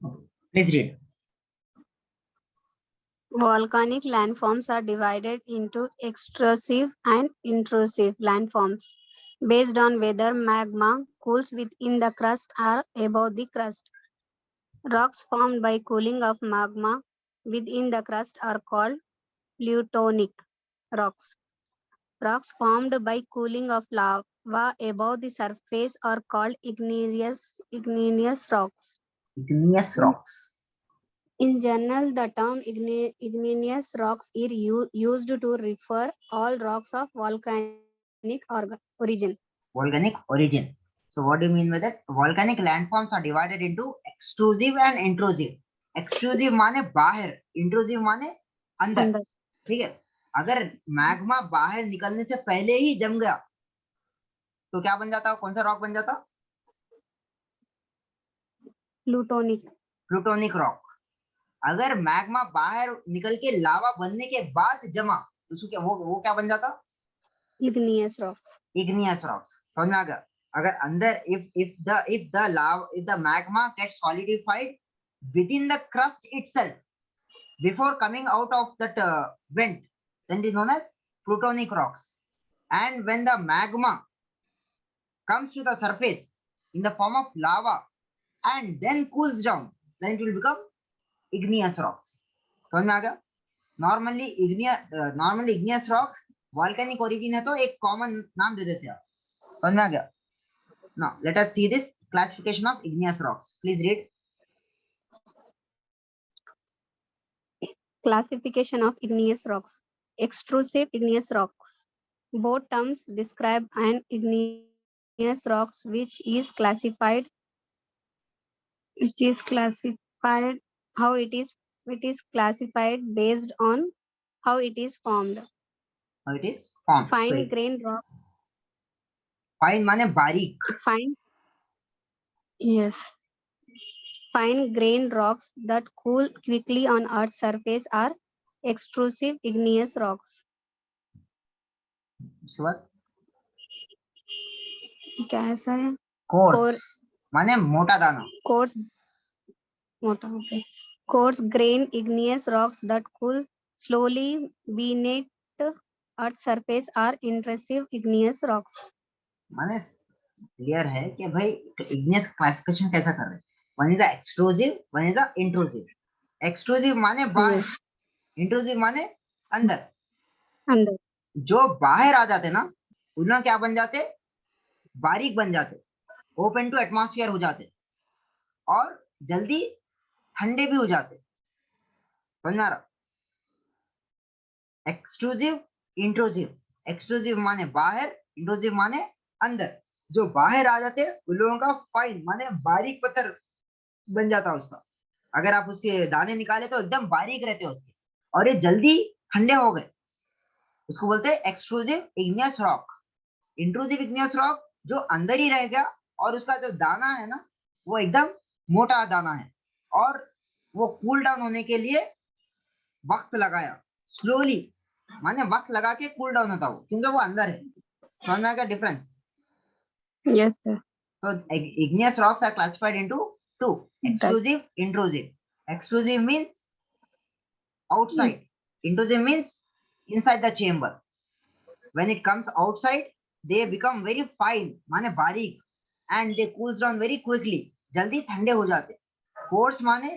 Please read. Volcanic landforms are divided into extrusive and intrusive landforms based on whether magma cools within the crust or above the crust. Rocks formed by cooling of magma within the crust are called plutonic rocks. Rocks formed by cooling of lava above the surface are called igneous rocks. Igneous rocks. In general, the term igneous rocks is used to refer all rocks of volcanic origin. Volcanic origin. So what do you mean by that? Volcanic landforms are divided into extrusive and intrusive. Extrusive माने बाहर, intrusive माने अंदर. ठीक है. अगर magma बाहर निकलने से पहले ही जम गया तो क्या बन जाता? कौन सा रॉक बन जाता? Plutonic rock. अगर मैग्मा बाहर निकल के लावा बनने के बाद जमा तो उसको क्या वो क्या बन जाता? Igneous rock. समझ में आ गया? अगर अंदर if the magma gets solidified within the crust itself before coming out of that vent, then it is known as plutonic rocks. And when the magma comes to the surface in the form of lava and then cools down, then it will become igneous rocks. समझ में आ गया? Normally igneous rock volcanic origin है तो एक common नाम दे देते हैं. समझ में आ गया? Now let us see this classification of igneous rocks. Please read. Classification of igneous rocks. Extrusive igneous rocks. Both terms describe an igneous rocks which is classified how it is classified based on how it is formed. Fine grained rock. Fine माने बारीक. Fine grained rocks that cool quickly on Earth's surface are extrusive igneous rocks. उसके बाद क्या है sir? Coarse माने मोटा दाना. Coarse grained igneous rocks that cool slowly beneath Earth's surface are intrusive igneous rocks. माने क्लियर है कि भाई igneous classification कैसा कर रहे हैं? One is the extrusive, one is the intrusive. Extrusive माने बाहर, intrusive माने अंदर. जो बाहर आ जाते ना उन्हें क्या बन जाते? बारीक बन जाते, ओपन टू एटमॉस्फेयर हो जाते और जल्दी ठंडे भी हो जाते. समझ में आ रहा? Extrusive intrusive. एक्सट्रूसिव माने बाहर, इंट्रूसिव माने अंदर. जो बाहर आ जाते उन लोगों का फाइन माने बारीक पत्थर बन जाता उसका. अगर आप उसके दाने निकाले तो एकदम बारीक रहते उसके और ये जल्दी ठंडे हो गए. उसको बोलते हैं extrusive igneous rock. Intrusive igneous rock जो अंदर ही रह गया और उसका जो दाना है ना वो एकदम मोटा दाना है और वो कूल डाउन होने के लिए वक्त लगाया. स्लोली माने वक्त लगा के कूल डाउन होता वो क्योंकि वो अंदर है. समझ में आ गया difference? Yes, sir. So igneous rocks are classified into two: extrusive, intrusive. Extrusive means outside. Intrusive means inside the chamber. When it comes outside, they become very fine, माने बारीक, and they cools down very quickly. जल्दी ठंडे हो जाते. Coarse माने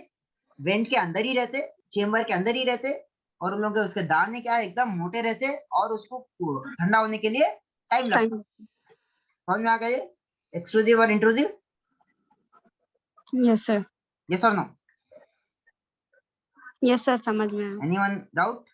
went के अंदर ही रहते, चेम्बर के अंदर ही रहते और उन लोगों के उसके दाने क्या है एकदम मोटे रहते और उसको ठंडा होने के लिए टाइम लगता. समझ में आ गया ये एक्सट्रूसिव और intrusive? Yes, sir. Yes or no? Yes, sir. समझ में आया. Anyone doubt?